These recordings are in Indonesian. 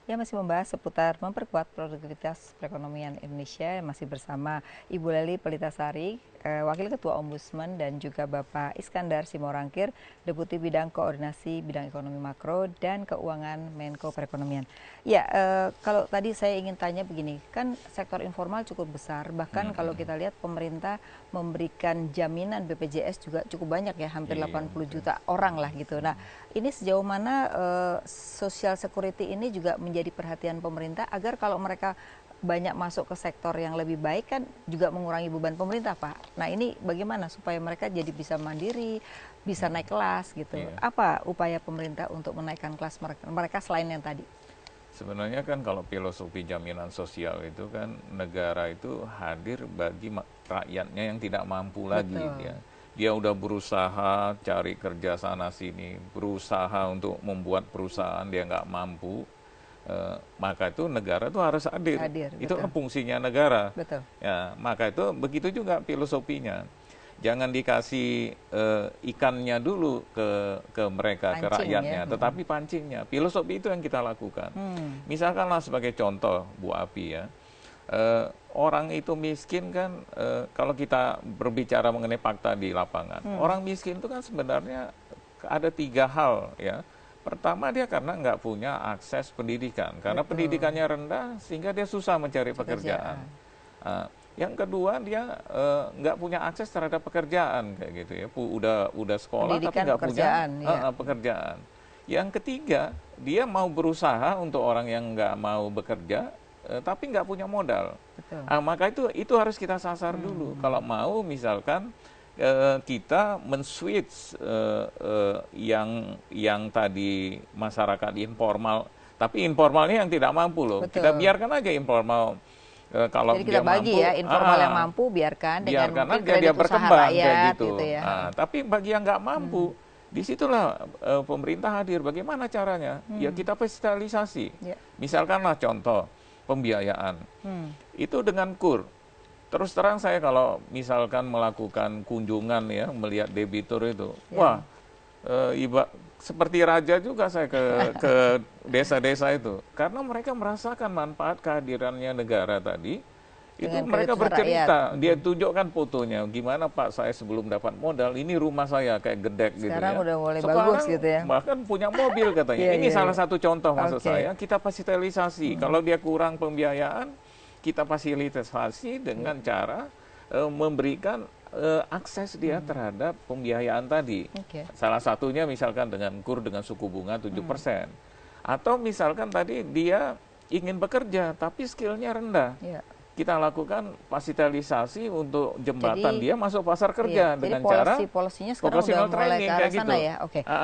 Ya, masih membahas seputar memperkuat produktivitas perekonomian Indonesia, masih bersama Ibu Lely Pelitasari, Wakil Ketua Ombudsman, dan juga Bapak Iskandar Simorangkir, Deputi Bidang Koordinasi Bidang Ekonomi Makro dan Keuangan Menko Perekonomian. Ya, kalau tadi saya ingin tanya begini, kan sektor informal cukup besar, bahkan kalau kita lihat pemerintah memberikan jaminan BPJS juga cukup banyak ya, hampir 80 juta orang lah gitu. Nah, ini sejauh mana social security ini juga menjadi perhatian pemerintah agar kalau mereka banyak masuk ke sektor yang lebih baik kan juga mengurangi beban pemerintah, Pak. Nah, ini bagaimana supaya mereka jadi bisa mandiri, bisa naik kelas gitu. Apa upaya pemerintah untuk menaikkan kelas mereka selain yang tadi? Sebenarnya kan kalau filosofi jaminan sosial itu kan negara itu hadir bagi rakyatnya yang tidak mampu lagi. Dia udah berusaha cari kerja sana sini, berusaha untuk membuat perusahaan, dia nggak mampu. Maka itu negara itu harus hadir. Itu kan fungsinya negara. Ya, maka itu begitu juga filosofinya. Jangan dikasih ikannya dulu ke mereka, pancing, ke rakyatnya, ya. Tetapi pancingnya. Filosofi itu yang kita lakukan. Misalkanlah sebagai contoh, Bu Api ya, orang itu miskin kan, kalau kita berbicara mengenai fakta di lapangan, orang miskin itu kan sebenarnya ada 3 hal ya. Pertama, dia karena nggak punya akses pendidikan, karena pendidikannya rendah sehingga dia susah mencari pekerjaan. Yang kedua, dia nggak punya akses terhadap pekerjaan kayak gitu ya. Udah sekolah pendidikan, tapi nggak punya pekerjaan. Yang ketiga, dia mau berusaha untuk orang yang nggak mau bekerja, tapi nggak punya modal. Maka itu harus kita sasar dulu. Kalau mau misalkan kita men-switch yang tadi masyarakat informal, tapi informalnya yang tidak mampu loh. Kita biarkan aja informal. Kalau jadi kita bagi mampu, ya, informal yang mampu biarkan dengan mungkin dia berkembang rakyat, kayak gitu. Ya. Tapi bagi yang nggak mampu, disitulah pemerintah hadir. Bagaimana caranya? Ya kita fasilitasi. Misalkanlah contoh pembiayaan. Itu dengan KUR. Terus terang saya kalau misalkan melakukan kunjungan ya, melihat debitur itu, wah, seperti raja juga saya ke desa-desa itu, karena mereka merasakan manfaat kehadirannya negara tadi. Itu mereka bercerita, dia tunjukkan fotonya, gimana Pak saya sebelum dapat modal, ini rumah saya kayak gedek gitu ya. Sekarang udah mulai bagus gitu ya. Bahkan punya mobil katanya. Ini salah satu contoh maksud saya, kita fasilitasi. Kalau dia kurang pembiayaan, kita fasilitasi dengan cara memberikan akses dia terhadap pembiayaan tadi. Salah satunya misalkan dengan KUR dengan suku bunga 7%. Atau misalkan tadi dia ingin bekerja tapi skillnya rendah. Kita lakukan fasilitasi untuk jembatan. Jadi, dia masuk pasar kerja dengan cara polisinya sekarang udah mulai ke arah sana ya.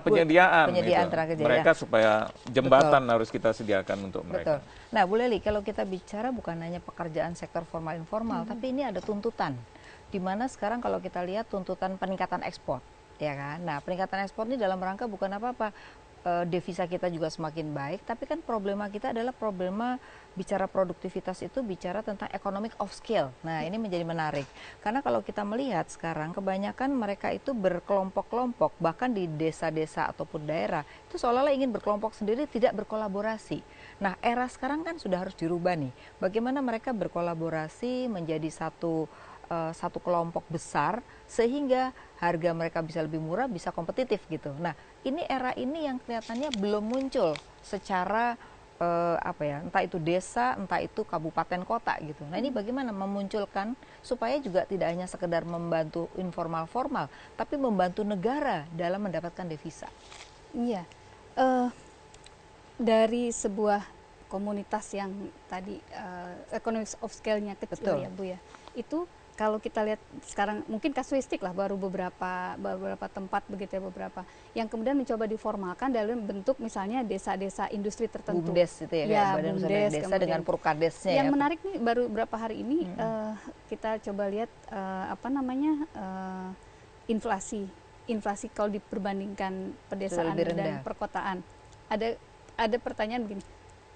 Penyediaan kerja, mereka supaya jembatan harus kita sediakan untuk mereka. Nah, Bu Lely, kalau kita bicara bukan hanya pekerjaan sektor formal informal, tapi ini ada tuntutan. Di mana sekarang kalau kita lihat tuntutan peningkatan ekspor, ya kan? Nah, peningkatan ekspor ini dalam rangka bukan apa-apa. Devisa kita juga semakin baik, tapi kan problema kita adalah problema bicara produktivitas itu bicara tentang economic of scale. Nah, ini menjadi menarik karena kalau kita melihat sekarang kebanyakan mereka itu berkelompok-kelompok, bahkan di desa-desa ataupun daerah itu seolah-olah ingin berkelompok sendiri, tidak berkolaborasi. Nah, era sekarang kan sudah harus dirubah nih. Bagaimana mereka berkolaborasi menjadi satu kelompok besar sehingga harga mereka bisa lebih murah, bisa kompetitif gitu. Nah, ini era ini yang kelihatannya belum muncul secara entah itu desa, entah itu kabupaten kota gitu. Nah, ini bagaimana memunculkan supaya juga tidak hanya sekedar membantu informal formal, tapi membantu negara dalam mendapatkan devisa. Iya, dari sebuah komunitas yang tadi economics of scale-nya kecil ya Bu ya, itu kalau kita lihat sekarang mungkin kasuistik lah, baru beberapa tempat begitu ya, beberapa yang kemudian mencoba diformalkan dalam bentuk misalnya desa-desa industri tertentu. BUMDes itu ya, Badan Usaha Desa kemudian, dengan Prukadesnya. Yang menarik nih baru beberapa hari ini kita coba lihat inflasi kalau diperbandingkan pedesaan dan perkotaan. Ada pertanyaan begini,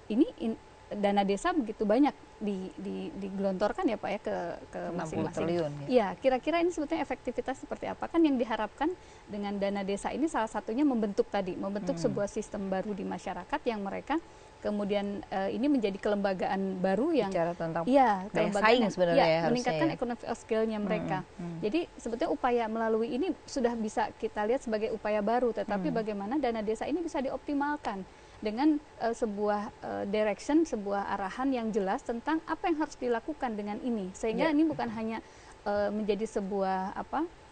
ini dana desa begitu banyak digelontorkan ya Pak ya ke 60 masing-masing. triliun. Iya, kira-kira ini sebetulnya efektivitas seperti apa? Kan yang diharapkan dengan dana desa ini salah satunya membentuk sebuah sistem baru di masyarakat yang mereka kemudian ini menjadi kelembagaan baru yang bicara tentang daya saing sebenarnya ya, meningkatkan ya. economic skill-nya mereka. Jadi sebetulnya upaya melalui ini sudah bisa kita lihat sebagai upaya baru, tetapi bagaimana dana desa ini bisa dioptimalkan dengan sebuah direction, sebuah arahan yang jelas tentang apa yang harus dilakukan dengan ini, sehingga ini bukan hanya menjadi sebuah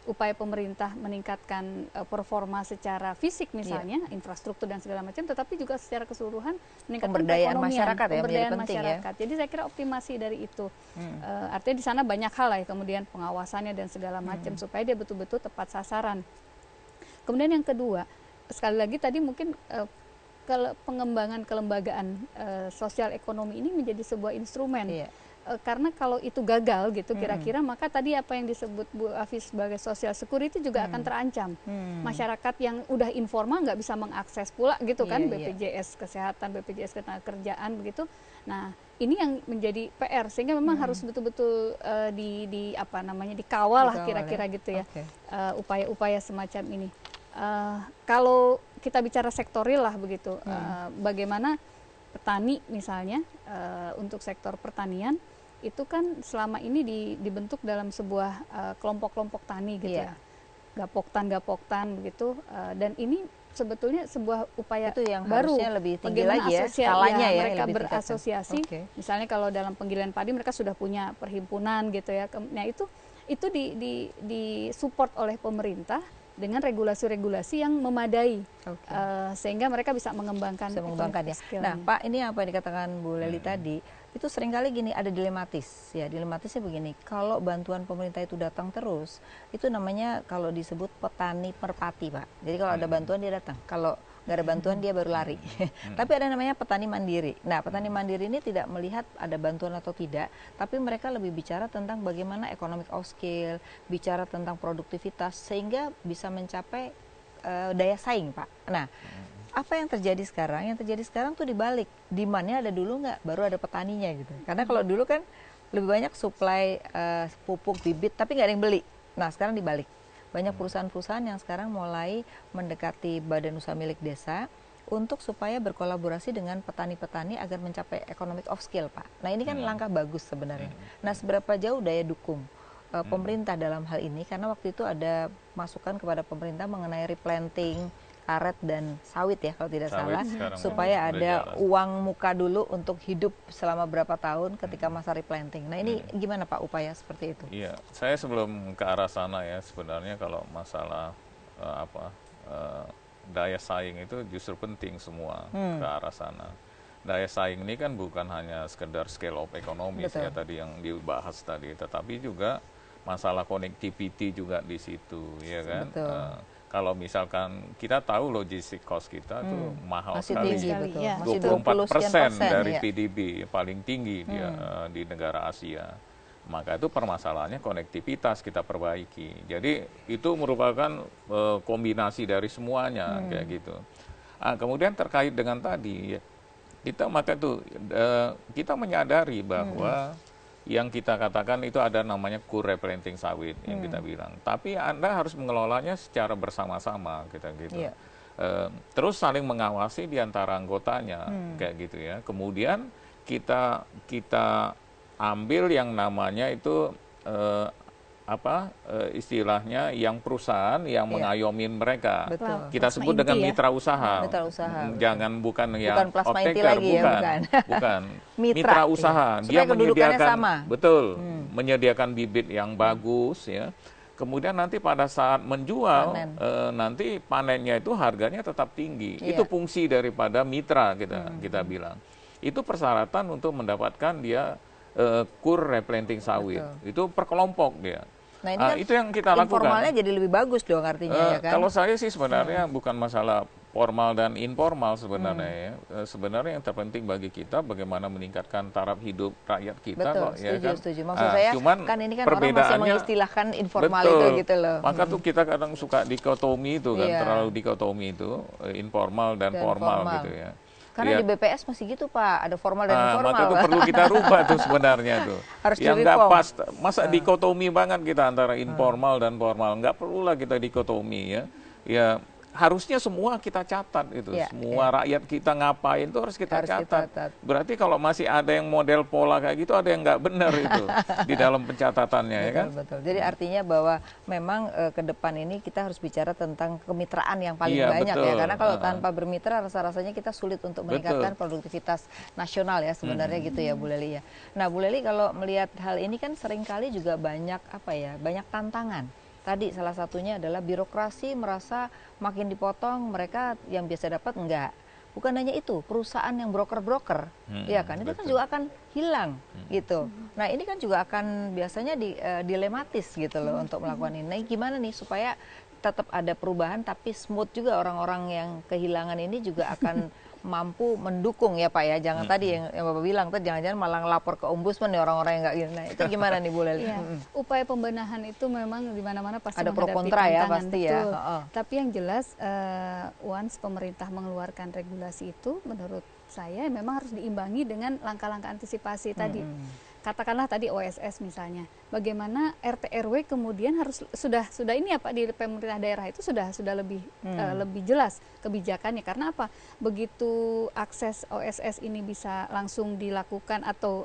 upaya pemerintah meningkatkan performa secara fisik misalnya, infrastruktur dan segala macam, tetapi juga secara keseluruhan meningkatkan pemberdayaan perekonomian, masyarakat ya, pemberdayaan penting masyarakat. Jadi saya kira optimasi dari itu. Artinya di sana banyak hal lah ya, kemudian pengawasannya dan segala macam supaya dia betul-betul tepat sasaran. Kemudian yang kedua, sekali lagi tadi mungkin pengembangan kelembagaan sosial ekonomi ini menjadi sebuah instrumen. Karena kalau itu gagal gitu kira-kira, maka tadi apa yang disebut Bu Afi sebagai social security juga akan terancam. Masyarakat yang udah informal nggak bisa mengakses pula gitu kan, BPJS kesehatan, BPJS ketenagakerjaan begitu. Nah ini yang menjadi PR, sehingga memang harus betul-betul dikawal lah kira-kira gitu ya, upaya-upaya semacam ini. Kalau kita bicara sektoril lah begitu, bagaimana petani misalnya, untuk sektor pertanian itu kan selama ini dibentuk dalam sebuah kelompok-kelompok tani gitu ya, gapoktan begitu, dan ini sebetulnya sebuah upaya itu yang baru, harusnya lebih tinggi lagi ya skalanya ya, mereka berasosiasi. Misalnya kalau dalam penggilingan padi mereka sudah punya perhimpunan gitu ya. Nah itu di support oleh pemerintah dengan regulasi-regulasi yang memadai, sehingga mereka bisa mengembangkan ya. Nah Pak, ini apa yang dikatakan Bu Lely tadi, itu seringkali gini, ada dilematis ya. Dilematisnya begini, kalau bantuan pemerintah itu datang terus, itu namanya kalau disebut petani merpati Pak. Jadi kalau ada bantuan dia datang, kalau nggak ada bantuan dia baru lari. Tapi ada namanya petani mandiri. Nah petani mandiri ini tidak melihat ada bantuan atau tidak, tapi mereka lebih bicara tentang bagaimana economic of scale, bicara tentang produktivitas, sehingga bisa mencapai daya saing Pak. Nah apa yang terjadi sekarang? Yang terjadi sekarang tuh dibalik, demand-nya ada dulu nggak, baru ada petaninya gitu. Karena kalau dulu kan lebih banyak supply pupuk, bibit, tapi nggak ada yang beli. Nah sekarang dibalik, banyak perusahaan-perusahaan yang sekarang mulai mendekati badan usaha milik desa untuk supaya berkolaborasi dengan petani-petani agar mencapai economic of scale Pak. Nah ini kan langkah bagus sebenarnya. Nah seberapa jauh daya dukung pemerintah dalam hal ini, karena waktu itu ada masukan kepada pemerintah mengenai replanting karet dan sawit ya kalau tidak salah, supaya ada uang muka dulu untuk hidup selama berapa tahun ketika masa replanting. Nah ini gimana Pak upaya seperti itu? Iya, saya sebelum ke arah sana ya, sebenarnya kalau masalah daya saing itu justru penting semua ke arah sana. Daya saing ini kan bukan hanya sekedar scale of ekonomis ya tadi yang dibahas tadi, tetapi juga masalah connectivity juga di situ ya kan. Kalau misalkan kita tahu logistik cost kita tuh mahal sekali, tinggi, 24% dari PDB, paling tinggi dia di negara Asia. Maka itu permasalahannya konektivitas kita perbaiki. Jadi itu merupakan kombinasi dari semuanya kayak gitu. Kemudian terkait dengan tadi, kita menyadari bahwa yang kita katakan itu ada namanya replanting sawit yang kita bilang. Tapi Anda harus mengelolanya secara bersama-sama gitu. Terus saling mengawasi di antara anggotanya kayak gitu ya. Kemudian kita ambil yang namanya itu istilahnya yang perusahaan yang mengayomin mereka. Kita sebut dengan mitra usaha. Jangan bukan yang off-taker, bukan. Mitra usaha. Dia menyediakan menyediakan bibit yang bagus ya. Kemudian nanti pada saat menjual nanti panennya itu harganya tetap tinggi. Itu fungsi daripada mitra kita bilang. Itu persyaratan untuk mendapatkan dia replanting sawit. Itu per kelompok dia. Nah ini kan itu yang kita lakukan. Informalnya jadi lebih bagus dong artinya ya kan? Kalau saya sih sebenarnya bukan masalah formal dan informal sebenarnya ya. Sebenarnya yang terpenting bagi kita bagaimana meningkatkan taraf hidup rakyat kita. Betul, kok, ya kan? setuju. Maksud saya kan ini kan orang masih mengistilahkan informal itu gitu loh. Maka tuh kita kadang suka dikotomi itu kan, terlalu dikotomi itu informal dan formal gitu ya. Karena ya, di BPS masih gitu Pak, ada formal dan informal. maka itu perlu kita rubah tuh sebenarnya tuh. Harus yang nggak di-reform. pas, masa dikotomi banget kita antara informal dan formal, nggak perlulah kita dikotomi ya. Ya harusnya semua kita catat itu, Ya, semua rakyat kita ngapain itu harus kita Harus catat. dicatat. Berarti kalau masih ada yang model pola kayak gitu, ada yang nggak benar itu di dalam pencatatannya ya kan. Betul. Jadi artinya bahwa memang ke depan ini kita harus bicara tentang kemitraan yang paling Iya, banyak ya. betul. Karena kalau tanpa bermitra rasa-rasanya kita sulit untuk meningkatkan produktivitas nasional ya sebenarnya gitu ya Bu Leli ya. Nah Bu Leli kalau melihat hal ini kan seringkali juga banyak banyak tantangan. Tadi salah satunya adalah birokrasi merasa makin dipotong, mereka yang biasa dapat enggak. Bukan hanya itu, perusahaan yang broker-broker, ya kan, itu kan juga akan hilang gitu. Nah ini kan juga akan biasanya dilematis gitu loh untuk melakukan ini. Nah gimana nih supaya tetap ada perubahan tapi smooth juga orang-orang yang kehilangan ini juga akan mampu mendukung ya Pak ya. Jangan tadi yang Bapak bilang tuh jangan-jangan malah ngelapor ke ombudsman nih orang-orang yang nggak gini. Nah itu gimana nih Bu Leli? Ya, upaya pembenahan itu memang di mana-mana pasti Ada pro menghadapi kontra ya tantangan, pasti ya. betul. Tapi yang jelas once pemerintah mengeluarkan regulasi itu menurut saya memang harus diimbangi dengan langkah-langkah antisipasi tadi. Katakanlah tadi OSS misalnya, bagaimana RT RW kemudian harus sudah ini ya Pak di pemerintah daerah itu sudah lebih jelas kebijakannya. Karena apa? Begitu akses OSS ini bisa langsung dilakukan atau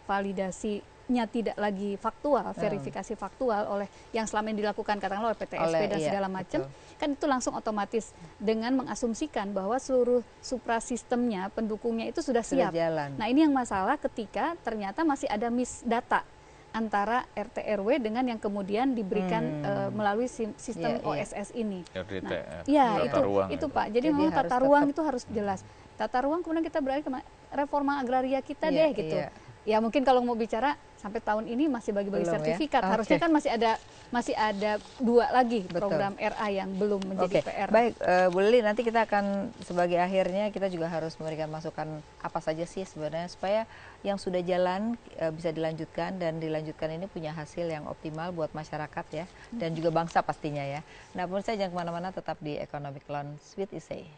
validasinya tidak lagi faktual, verifikasi faktual oleh yang selama ini dilakukan katakanlah oleh PTSP dan segala macam, kan itu langsung otomatis dengan mengasumsikan bahwa seluruh suprasistemnya, pendukungnya itu sudah siap. Jalan. Nah ini yang masalah ketika ternyata masih ada miss data antara RT RW dengan yang kemudian diberikan melalui sistem OSS ini. RDTR, Nah, tata ruang itu itu. Pak. Jadi memang tata ruang itu harus jelas. Tata ruang kemudian kita beralih ke reforma agraria kita deh gitu. Ya mungkin kalau mau bicara sampai tahun ini masih bagi-bagi Belum sertifikat. ya? Harusnya kan masih ada 2 lagi program RA yang belum menjadi PR. Baik, Bu Leli, nanti kita akan sebagai akhirnya kita juga harus memberikan masukan apa saja sih sebenarnya supaya yang sudah jalan bisa dilanjutkan dan dilanjutkan ini punya hasil yang optimal buat masyarakat ya dan juga bangsa pastinya ya. Nah, pemirsa jangan kemana-mana, tetap di Economic Lounge with Isay.